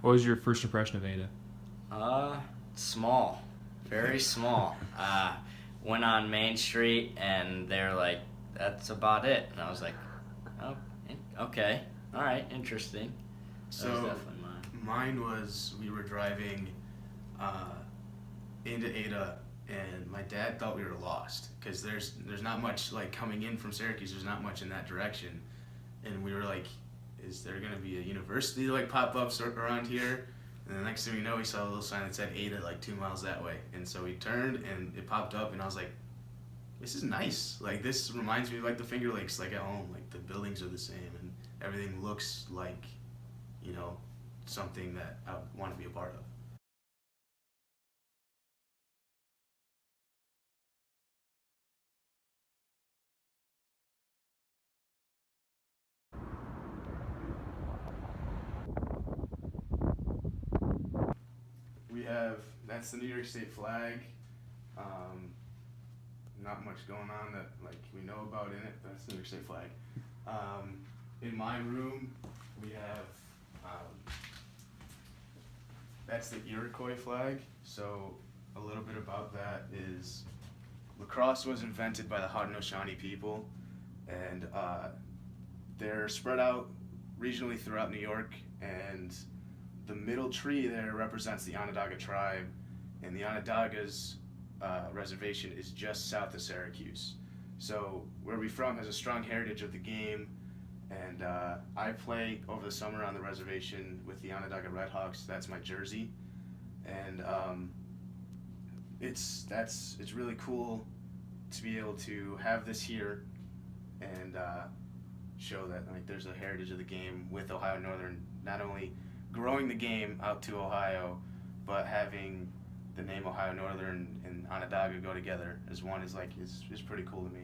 What was your first impression of Ada? Small, very small. Went on Main Street and they're like, that's about it. And I was like, oh, okay, all right, interesting. So That was definitely mine. mine was, we were driving into Ada, and my dad thought we were lost because there's not much like coming in from Syracuse. There's not much in that direction, and we were like, is there gonna be a university like pop up around here? And the next thing we know, we saw a little sign that said Ada like 2 miles that way, and so we turned and it popped up, and I was like, this is nice. Like, this reminds me of like the Finger Lakes, like at home. Like, the buildings are the same and everything looks like, you know, something that I want to be a part of. We have, that's the New York State flag. Not much going on that like we know about in it. That's the New York State flag. In my room, we have that's the Iroquois flag. So a little bit about that is lacrosse was invented by the Haudenosaunee people, and they're spread out regionally throughout New York. And the middle tree there represents the Onondaga tribe, and the Onondaga's reservation is just south of Syracuse. So where we're from has a strong heritage of the game, and I play over the summer on the reservation with the Onondaga Redhawks. That's my jersey, and it's really cool to be able to have this here and show that like there's a heritage of the game with Ohio Northern, not only growing the game out to Ohio, but having the name Ohio Northern and Onondaga go together as one is pretty cool to me.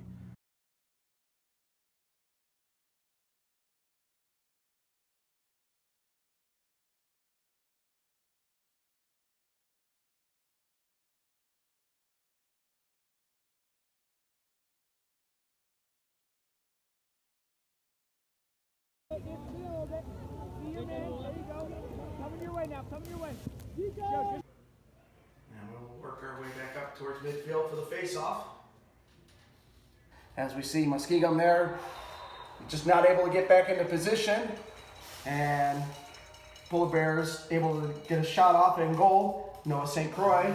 And we'll work our way back up towards midfield for the face-off. As we see Muskegum there, just not able to get back into position. And Polar Bears able to get a shot off in goal. Noah St. Croix.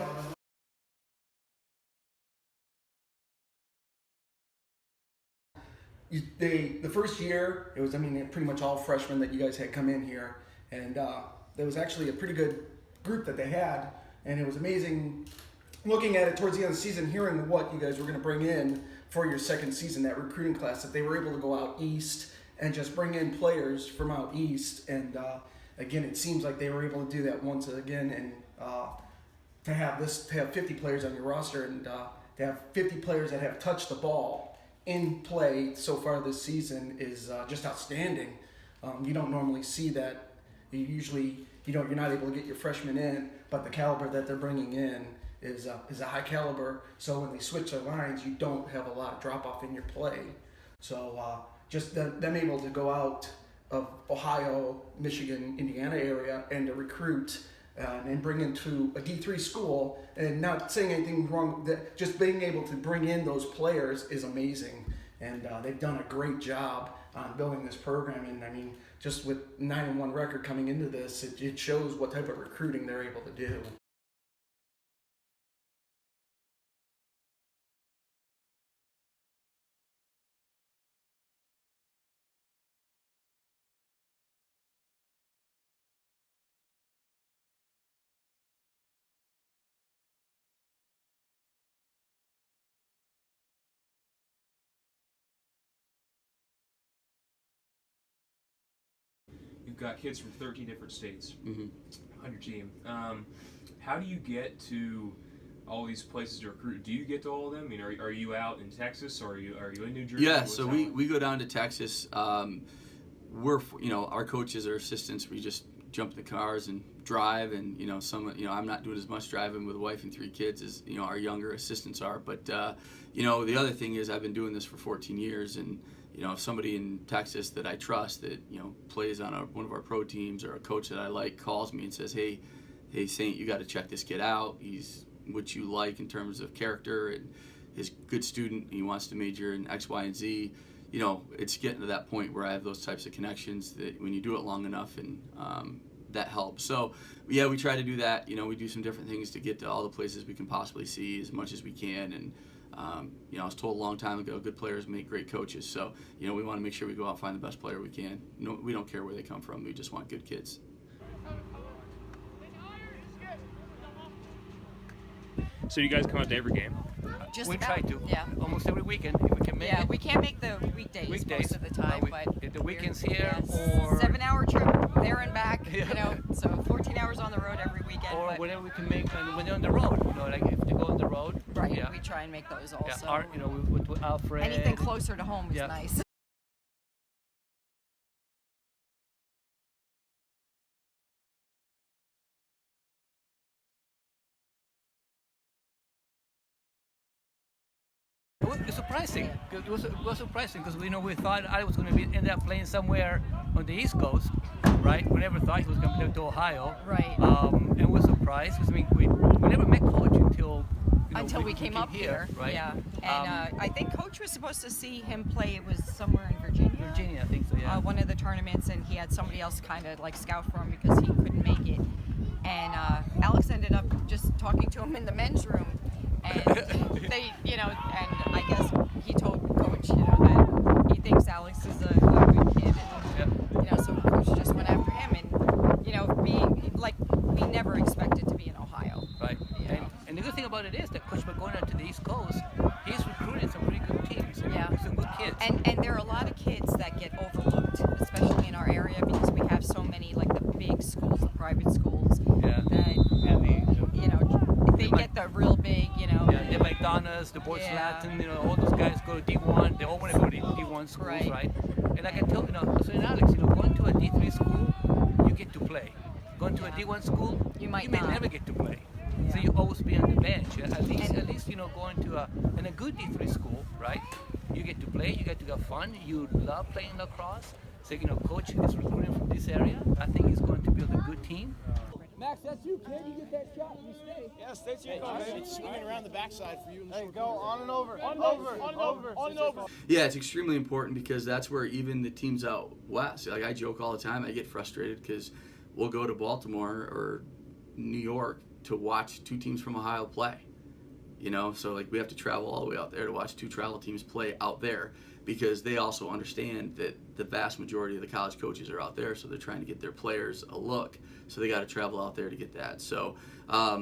The first year, it was, pretty much all freshmen that you guys had come in here. And there was actually a pretty good group that they had. And it was amazing looking at it towards the end of the season, hearing what you guys were going to bring in for your second season, that recruiting class, that they were able to go out east and just bring in players from out east. And again, it seems like they were able to do that once again. And to have 50 players on your roster, and to have 50 players that have touched the ball in play so far this season is just outstanding. You don't normally see that. You're not able to get your freshmen in, but the caliber that they're bringing in is a high caliber. So when they switch their lines, you don't have a lot of drop off in your play. So just them able to go out of Ohio, Michigan, Indiana area and to recruit and bring into a D3 school, and not saying anything wrong, that just being able to bring in those players is amazing. And they've done a great job on building this program. And just with 9-1 record coming into this, it shows what type of recruiting they're able to do. You've got kids from 13 different states Mm-hmm. on your team. How do you get to all these places to recruit? Do you get to all of them? Are you out in Texas, or are you in New Jersey? Yeah, so we go down to Texas. We're our coaches are assistants. We just jump in the cars and drive, and I'm not doing as much driving with a wife and 3 kids as our younger assistants are. But the other thing is I've been doing this for 14 years, and if somebody in Texas that I trust that plays on one of our pro teams, or a coach that I like calls me and says, hey Saint, you got to check this kid out. He's what you like in terms of character, and he's a good student. He wants to major in X, Y, and Z. It's getting to that point where I have those types of connections that when you do it long enough, and that helps. So yeah, we try to do that. We do some different things to get to all the places we can possibly see as much as we can. And I was told a long time ago, good players make great coaches. So we want to make sure we go out and find the best player we can. No, we don't care where they come from. We just want good kids. So you guys come out to every game? Just we about, try to. Yeah. Almost every weekend, if we can make Yeah, it. we can't make the weekdays most of the time, but the we're- weekends here, yeah, or 7-hour trip there and back. Yeah. So 14 hours on the road every weekend. or but whenever we can make, and when they're on the road, like if they go on the road. right, Yeah. we try and make those Yeah, also. Art, with Alfred. Anything closer to home is Yeah. nice. It's surprising. It was surprising because we thought I was going to end up playing somewhere on the East Coast, right? We never thought he was going to play to Ohio. Right. And we're surprised because we never met Coach until We came up here, right? yeah. And I think Coach was supposed to see him play. It was somewhere in Virginia. Virginia, I think so. Yeah. One of the tournaments, and he had somebody else kind of like scout for him because he couldn't make it. And Alex ended up just talking to him in the men's room, and they, and I guess he told Coach, that he thinks Alex is a good kid, and so Coach just went after him, and being like we never expected to be in Ohio. Right. And the good thing about it is that Coach going out to the East Coast, he's recruited some pretty good teams. Yeah. Some good kids. And there are a lot of kids that get overlooked, especially in our area, because we have so many, like the big schools, the private schools, Yeah. that, they might- get the real big, Yeah, the McDonald's, the Boys Yeah. Latin, all those guys go to D1. They all want to go to D1 schools, Right. right? And I can tell, so in Alex, going to a D3 school, you get to play. Going to a Yeah. D1 school, You might may not. never get to play. So Yeah. you always be on the bench. At least, And- going to a good D3 school, right? You get to play, you get to have fun. You love playing lacrosse. So Coach is recruiting from this area. I think he's going to build a good team. Max, that's you, kid. You get that shot. You stay. Yeah, stay to your goal. It's swinging around the backside for you. Hey, go on and over. On and over. Yeah, it's extremely important because that's where even the teams out west, like I joke all the time, I get frustrated because we'll go to Baltimore or New York to watch two teams from Ohio play. So like we have to travel all the way out there to watch two travel teams play out there because they also understand that the vast majority of the college coaches are out there, so they're trying to get their players a look. So they got to travel out there to get that. So, a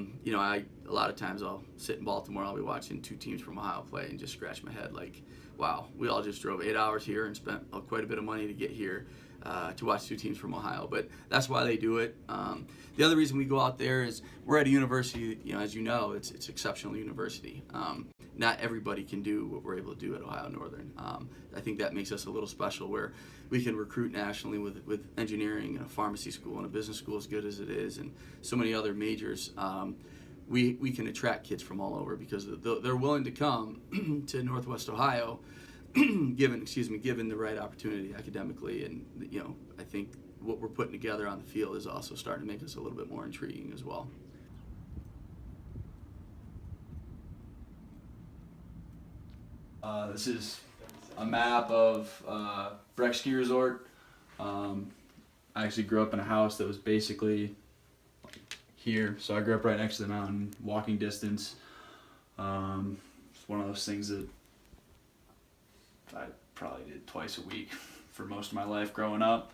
lot of times I'll sit in Baltimore, I'll be watching two teams from Ohio play and just scratch my head like, wow, we all just drove 8 hours here and spent quite a bit of money to get here to watch two teams from Ohio. But that's why they do it. The other reason we go out there is we're at a university, as you know, it's exceptional university. Not everybody can do what we're able to do at Ohio Northern. I think that makes us a little special where we can recruit nationally with engineering and a pharmacy school and a business school as good as it is and so many other majors. We can attract kids from all over because they're willing to come to Northwest Ohio given the right opportunity academically. And I think what we're putting together on the field is also starting to make us a little bit more intriguing as well. This is a map of Breck Ski Resort. I actually grew up in a house that was basically here, so I grew up right next to the mountain, walking distance. It's one of those things that I probably did twice a week for most of my life growing up.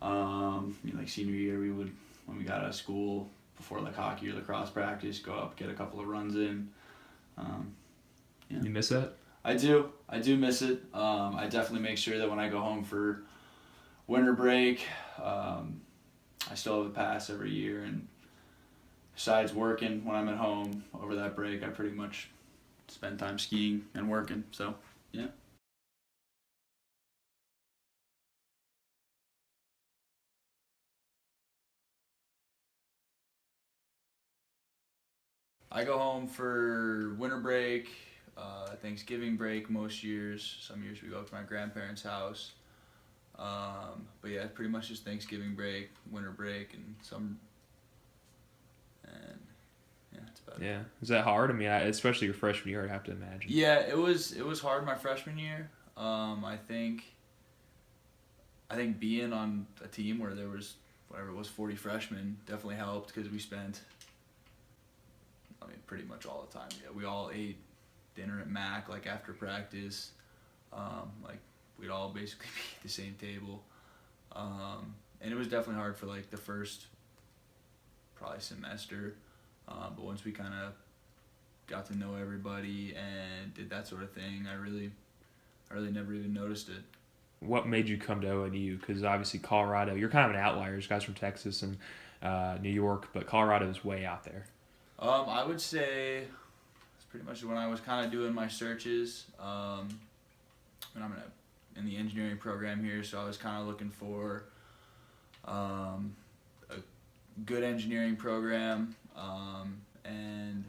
Like senior year, when we got out of school, before like hockey or lacrosse practice, go up, get a couple of runs in. You miss that? I do miss it. I definitely make sure that when I go home for winter break, I still have a pass every year, and besides working when I'm at home over that break, I pretty much spend time skiing and working. So, yeah. I go home for winter break Thanksgiving break most years. Some years we go to my grandparents' house. But yeah, pretty much just Thanksgiving break, winter break, and yeah, that's about it. Yeah. Is that hard? I mean, especially your freshman year, I'd have to imagine. Yeah, it was hard my freshman year. I think being on a team where there was 40 freshmen definitely helped because we spent, pretty much all the time. Yeah, we all ate dinner at Mac like after practice. We'd all basically be at the same table. And it was definitely hard for like the first probably semester. But once we kind of got to know everybody and did that sort of thing, I really never even noticed it. What made you come to ONU? Because obviously Colorado, you're kind of an outlier. There's guys from Texas and New York, but Colorado is way out there. I would say it's pretty much when I was kind of doing my searches. And I'm in the engineering program here, so I was kind of looking for a good engineering program and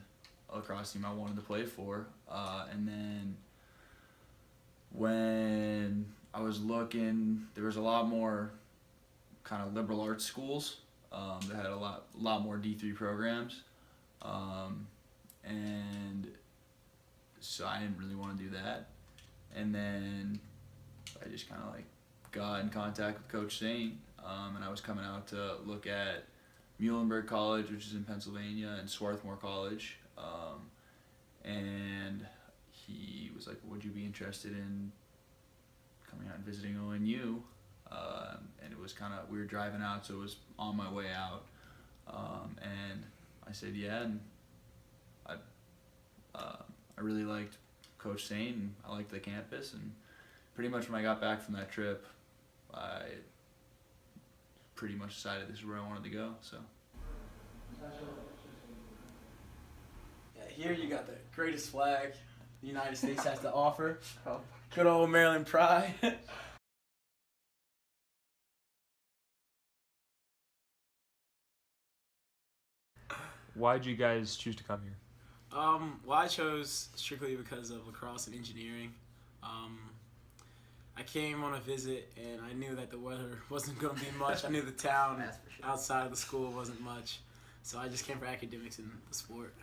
a lacrosse team I wanted to play for. And then when I was looking, there was a lot more kind of liberal arts schools that had a lot more D3 programs. And so I didn't really want to do that. And then I just kind of like got in contact with Coach Saint, and I was coming out to look at Muhlenberg College, which is in Pennsylvania, and Swarthmore College. And he was like, would you be interested in coming out and visiting ONU? And it was kind of, we were driving out, so it was on my way out. And I said, yeah, and I really liked Coach Saint, and I liked the campus, and pretty much when I got back from that trip, I pretty much decided this is where I wanted to go. So. Yeah, here you got the greatest flag the United States has to offer. Good old Maryland pride. Why did you guys choose to come here? Well, I chose strictly because of lacrosse and engineering. I came on a visit and I knew that the weather wasn't going to be much. I knew the town outside of the school wasn't much. So I just came for academics and the sport.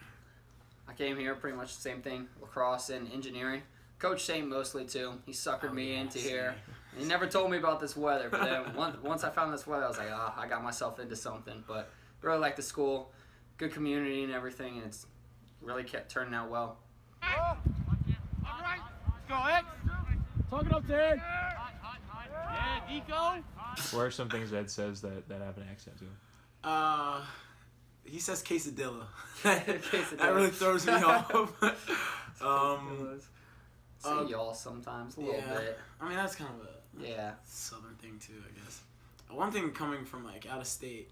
I came here pretty much the same thing, lacrosse and engineering. Coach Saint mostly too. He suckered me into here. He never told me about this weather, but then once I found this weather, I was like, I got myself into something. But really like the school, good community and everything, and it's really kept turning out well. All right, let's go, X. Talk it up, Ted. Yeah, Nico. What are some things Ed says that have an accent to him? He says quesadilla. That really throws me off. Say y'all sometimes, a little bit. I mean, that's kind of a southern thing too, I guess. One thing coming from like out of state,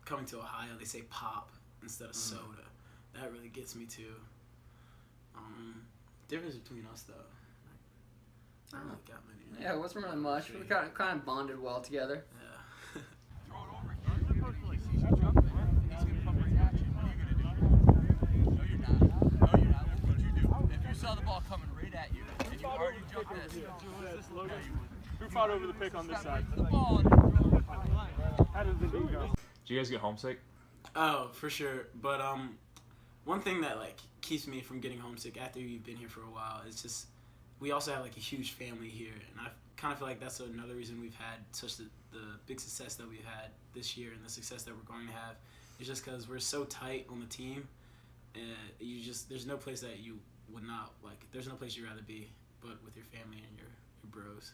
coming to Ohio, they say pop instead of soda. That really gets me too. Difference between us though, I don't really got many. Yeah, it wasn't really much. We kind of bonded well together. Yeah. If you saw the ball coming right at you, and you already jumped this, who fought over the pick on this side? The ball. How did the knee go? Did you guys get homesick? Oh, for sure. But one thing that like keeps me from getting homesick after you've been here for a while is just we also have like a huge family here, and I kind of feel like that's another reason we've had such the big success that we've had this year and the success that we're going to have is just because we're so tight on the team. There's no place that you would not like. There's no place you'd rather be but with your family and your bros.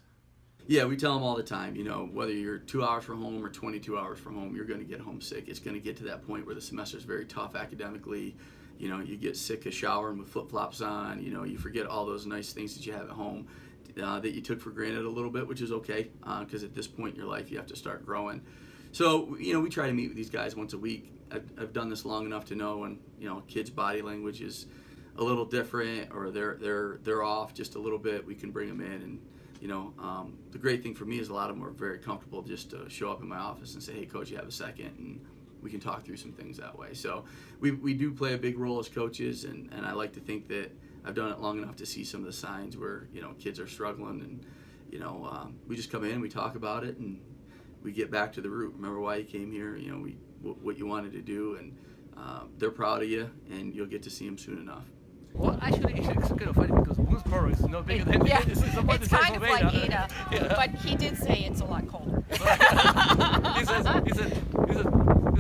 Yeah, we tell them all the time, you know, whether you're 2 hours from home or 22 hours from home, you're going to get homesick. It's going to get to that point where the semester is very tough academically. You know, you get sick of showering with flip-flops on. You know, you forget all those nice things that you have at home that you took for granted a little bit, which is okay because at this point in your life, you have to start growing. So, you know, we try to meet with these guys once a week. I've done this long enough to know when, you know, kids' body language is a little different or they're off just a little bit. We can bring them in and, you know, the great thing for me is a lot of them are very comfortable just to show up in my office and say, hey, coach, you have a second, and we can talk through some things that way. So we do play a big role as coaches, and I like to think that I've done it long enough to see some of the signs where, you know, kids are struggling, and, you know, we just come in, we talk about it, and we get back to the root. Remember why you came here, you know, what you wanted to do, and they're proud of you, and you'll get to see them soon enough. Well, actually, it's kind of funny because Bluesboro is no bigger than Yeah, it's about it's the size kind of of like Ada. Ada, Yeah. but he did say it's a lot colder. he said,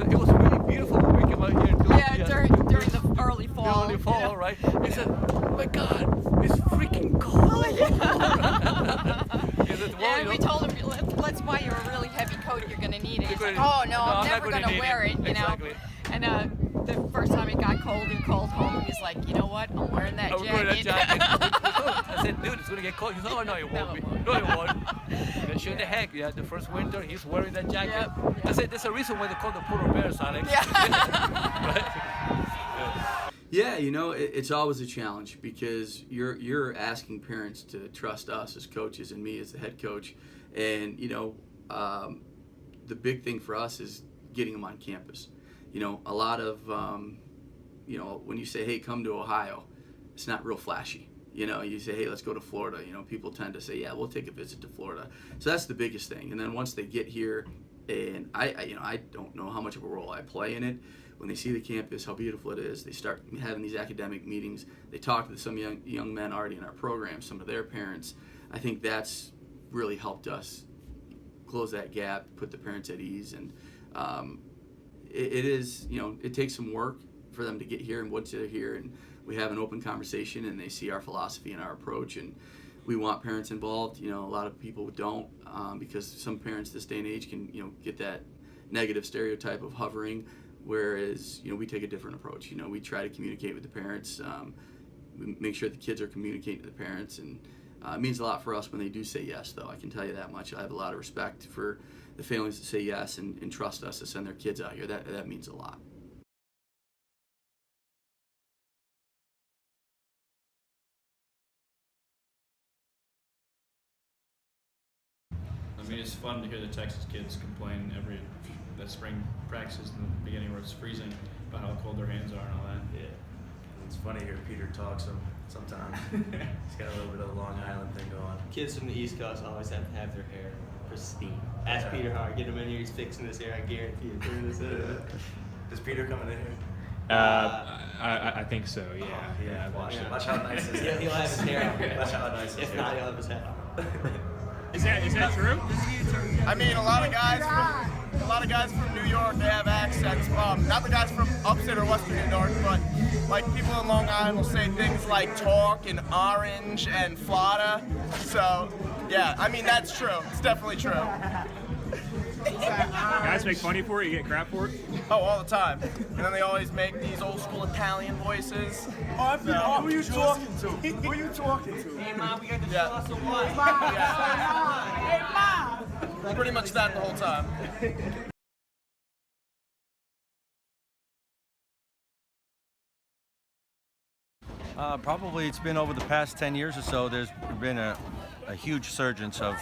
it was really beautiful when we came out here. During the early fall. Early fall, yeah. right? He said, oh my God, it's freaking cold. He said, well, Yeah, you know, we told him, let's buy you a really heavy coat. You're gonna need it. He's like, gonna- oh no, I'm not never gonna need wear it. You Exactly. know. And the first time it got cold, he called home. He's like, you know what? I'm wearing that I was jacket. wearing that jacket. I said, dude, it's gonna get cold. He said, oh no, it won't be. No, it won't. Then sure the heck, yeah, the first winter he's wearing that jacket. Yep. I said, there's a reason why they call the polar bears, Alex. Yeah, you know, it's always a challenge because you're asking parents to trust us as coaches and me as the head coach, and you know, the big thing for us is getting them on campus. You know, a lot of you know, when you say, hey, come to Ohio, it's not real flashy. You know, you say, hey, let's go to Florida. You know, people tend to say, yeah, we'll take a visit to Florida. So that's the biggest thing. And then once they get here, and I don't know how much of a role I play in it. When they see the campus, how beautiful it is, they start having these academic meetings. They talk to some young men already in our program, some of their parents. I think that's really helped us close that gap, put the parents at ease. And it is, you know, it takes some work for them to get here. And once they're here and we have an open conversation and they see our philosophy and our approach, and we want parents involved. You know, a lot of people don't, because some parents this day and age can, you know, get that negative stereotype of hovering, whereas, you know, we take a different approach. You know, we try to communicate with the parents, we make sure the kids are communicating to the parents, and it means a lot for us when they do say yes, though. I can tell you that much. I have a lot of respect for the families that say yes and trust us to send their kids out here. That means a lot. I mean, it's fun to hear the Texas kids complain the spring practices in the beginning where it's freezing about how cold their hands are and all that. Yeah. It's funny to hear Peter talk sometimes. He's got a little bit of a Long Island thing going. Kids from the East Coast always have to have their hair pristine. Ask Peter Hart, get him in here, he's fixing his hair, I guarantee you. Does Peter coming in here? I think so, yeah. Yeah. Watch how nice his hair. He'll have his hair out. Watch how nice his If hair. not, he'll have his hat on. Is that true? I mean, a lot of guys from New York, they have accents. Not the guys from upstate or western New York, but like people in Long Island will say things like talk and orange and flada. So, yeah, I mean, that's true. It's definitely true. Guys make fun of you for it? You get crap for it? Oh, all the time. And then they always make these old school Italian voices. Oh, who are you talking to? Who are you talking to? Hey, Mom, we got the Yeah. sauce of what? Hey, Mom! Pretty much that the whole time. Probably it's been over the past 10 years or so, there's been a huge surgence of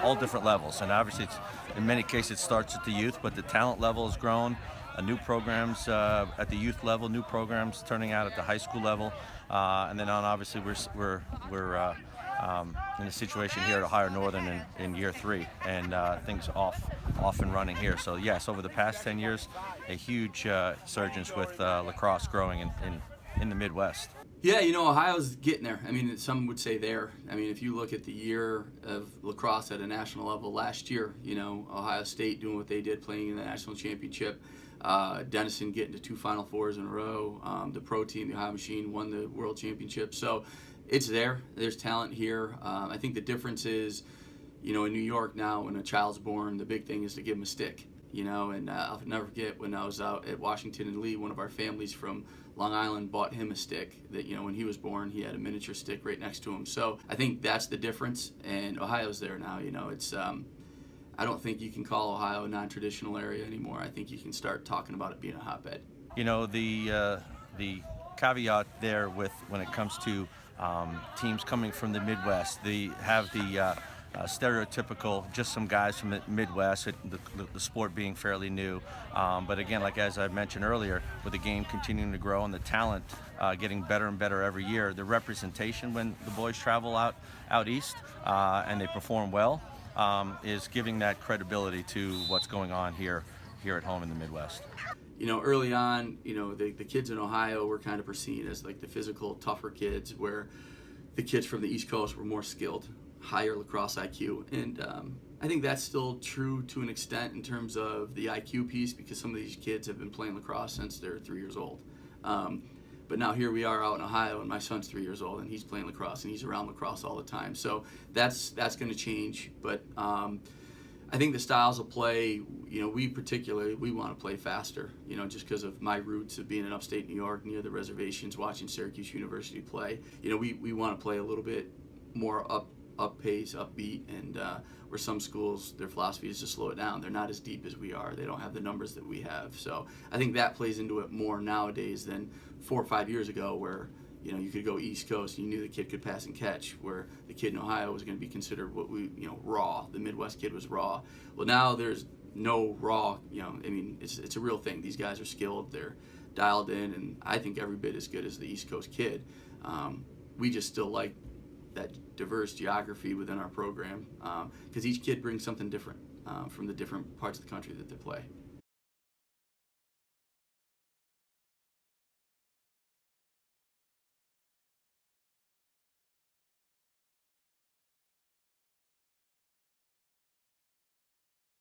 all different levels. And obviously, in many cases, it starts at the youth, but the talent level has grown. New programs at the youth level, new programs turning out at the high school level. And then on, obviously, we're in a situation here at Ohio Northern in year 3, and things off and running here. So yes, over the past 10 years, a huge surgence with lacrosse growing in the Midwest. Yeah, you know, Ohio's getting there. I mean, some would say there. I mean, if you look at the year of lacrosse at a national level last year, you know, Ohio State doing what they did, playing in the national championship, Denison getting to 2 Final Fours in a row, the pro team, the Ohio Machine, won the world championship. So it's there. There's talent here. I think the difference is, you know, in New York now, when a child's born, the big thing is to give them a stick. You know, and I'll never forget when I was out at Washington and Lee, one of our families from Long Island bought him a stick that, you know, when he was born, he had a miniature stick right next to him. So I think that's the difference, and Ohio's there now. You know, it's I don't think you can call Ohio a non-traditional area anymore. I think you can start talking about it being a hotbed. You know, the caveat there with when it comes to teams coming from the Midwest, they have the stereotypical, just some guys from the Midwest, the sport being fairly new. But again, like as I mentioned earlier, with the game continuing to grow and the talent getting better and better every year, the representation when the boys travel out east and they perform well is giving that credibility to what's going on here at home in the Midwest. You know, early on, you know, the kids in Ohio were kind of perceived as like the physical, tougher kids, where the kids from the East Coast were more skilled, higher lacrosse IQ. And I think that's still true to an extent in terms of the IQ piece, because some of these kids have been playing lacrosse since they're 3 years old. But now here we are out in Ohio, and my son's 3 years old, and he's playing lacrosse, and he's around lacrosse all the time. So that's going to change. But I think the styles of play, you know, we want to play faster, you know, just because of my roots of being in upstate New York, near the reservations, watching Syracuse University play. You know, we want to play a little bit more up pace, upbeat, and where some schools, their philosophy is to slow it down. They're not as deep as we are. They don't have the numbers that we have. So I think that plays into it more nowadays than 4 or 5 years ago, where, you know, you could go East Coast and you knew the kid could pass and catch, where the kid in Ohio was going to be considered what we, you know, raw. The Midwest kid was raw. Well, now there's no raw, you know, I mean, it's a real thing. These guys are skilled, they're dialed in, and I think every bit as good as the East Coast kid. We just still like that diverse geography within our program, because each kid brings something different from the different parts of the country that they play.